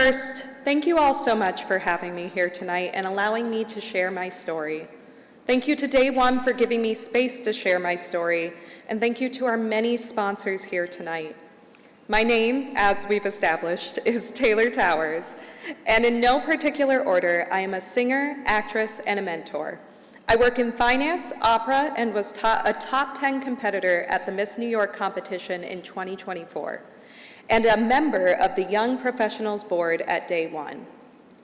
First, thank you all so much for having me here tonight and allowing me to share my story. Thank you to Day One for giving me space to share my story, and thank you to our many sponsors here tonight. My name, as we've established, is Taylor Towers, and in no particular order, I am a singer, actress, and a mentor. I work in finance, opera, and was a top 10 competitor at the Miss New York competition in 2024, and a member of the Young Professionals Board at Day One.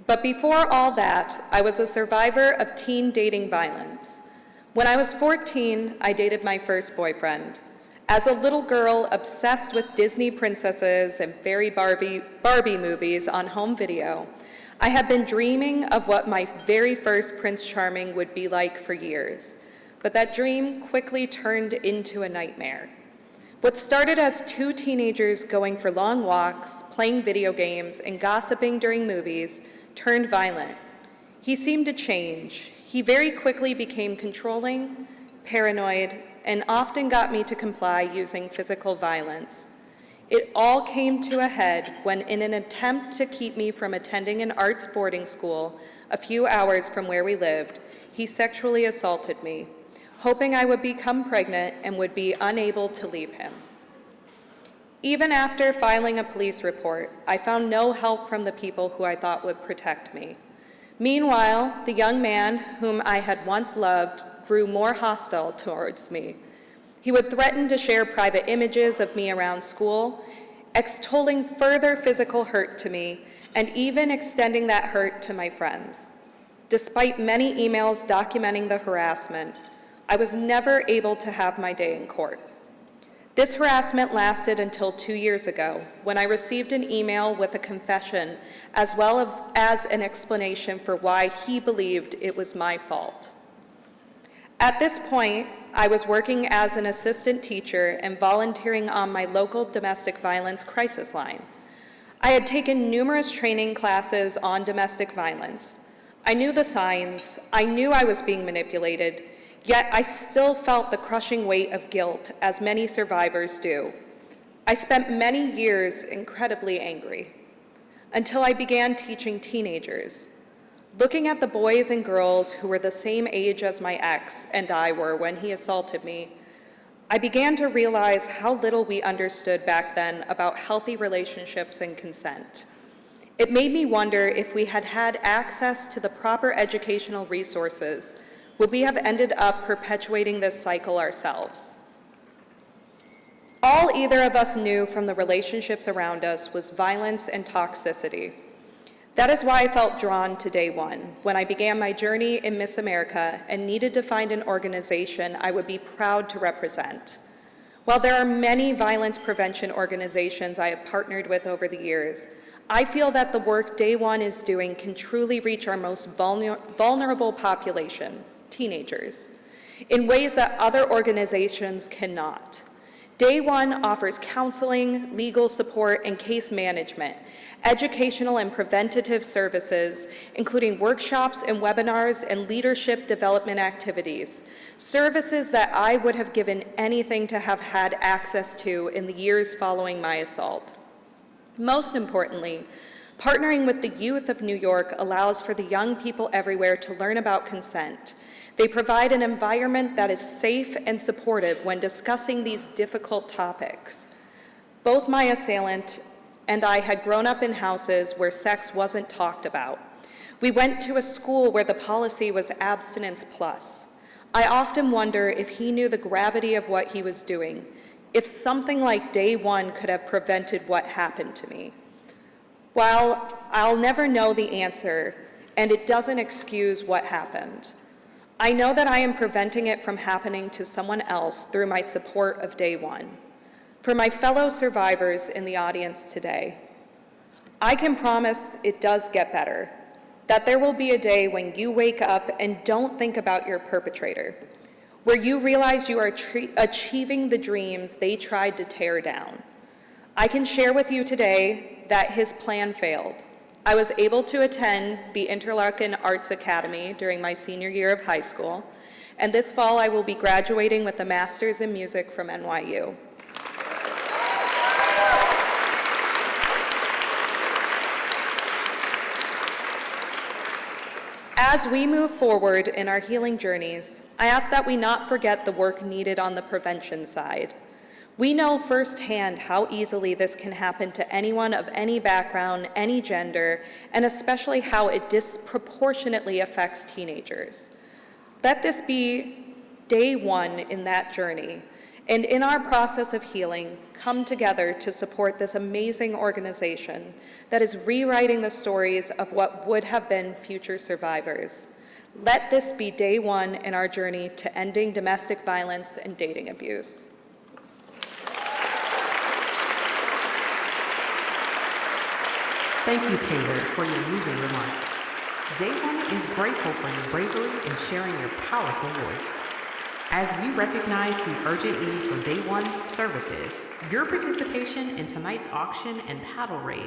But before all that, I was a survivor of teen dating violence. When I was 14, I dated my first boyfriend. As a little girl obsessed with Disney princesses and fairy Barbie movies on home video, I had been dreaming of what my very first Prince Charming would be like for years. But that dream quickly turned into a nightmare. What started as two teenagers going for long walks, playing video games, and gossiping during movies turned violent. He seemed to change. He very quickly became controlling, paranoid, and often got me to comply using physical violence. It all came to a head when, in an attempt to keep me from attending an arts boarding school a few hours from where we lived, he sexually assaulted me, hoping I would become pregnant and would be unable to leave him. Even after filing a police report, I found no help from the people who I thought would protect me. Meanwhile, the young man whom I had once loved grew more hostile towards me. He would threaten to share private images of me around school, extolling further physical hurt to me, and even extending that hurt to my friends. Despite many emails documenting the harassment, I was never able to have my day in court. This harassment lasted until 2 years ago, when I received an email with a confession, as well as an explanation for why he believed it was my fault. At this point, I was working as an assistant teacher and volunteering on my local domestic violence crisis line. I had taken numerous training classes on domestic violence. I knew the signs, I knew I was being manipulated, yet I still felt the crushing weight of guilt, as many survivors do. I spent many years incredibly angry, until I began teaching teenagers. Looking at the boys and girls who were the same age as my ex and I were when he assaulted me, I began to realize how little we understood back then about healthy relationships and consent. It made me wonder if we had had access to the proper educational resources, would we have ended up perpetuating this cycle ourselves? All either of us knew from the relationships around us was violence and toxicity. That is why I felt drawn to Day One when I began my journey in Miss America and needed to find an organization I would be proud to represent. While there are many violence prevention organizations I have partnered with over the years, I feel that the work Day One is doing can truly reach our most vulnerable population, teenagers, in ways that other organizations cannot. Day One offers counseling, legal support, and case management, educational and preventative services, including workshops and webinars and leadership development activities, services that I would have given anything to have had access to in the years following my assault. Most importantly, partnering with the youth of New York allows for the young people everywhere to learn about consent. They provide an environment that is safe and supportive when discussing these difficult topics. Both my assailant and I had grown up in houses where sex wasn't talked about. We went to a school where the policy was abstinence plus. I often wonder if he knew the gravity of what he was doing, if something like Day One could have prevented what happened to me. While I'll never know the answer, and it doesn't excuse what happened, I know that I am preventing it from happening to someone else through my support of Day One. For my fellow survivors in the audience today, I can promise it does get better, that there will be a day when you wake up and don't think about your perpetrator, where you realize you are achieving the dreams they tried to tear down. I can share with you today that his plan failed. I was able to attend the Interlochen Arts Academy during my senior year of high school, and this fall I will be graduating with a master's in music from NYU. As we move forward in our healing journeys, I ask that we not forget the work needed on the prevention side. We know firsthand how easily this can happen to anyone of any background, any gender, and especially how it disproportionately affects teenagers. Let this be day one in that journey, and in our process of healing, come together to support this amazing organization that is rewriting the stories of what would have been future survivors. Let this be day one in our journey to ending domestic violence and dating abuse. Thank you, Taylor, for your moving remarks. Day One is grateful for your bravery in sharing your powerful voice. As we recognize the urgent need for Day One's services, your participation in tonight's auction and paddle race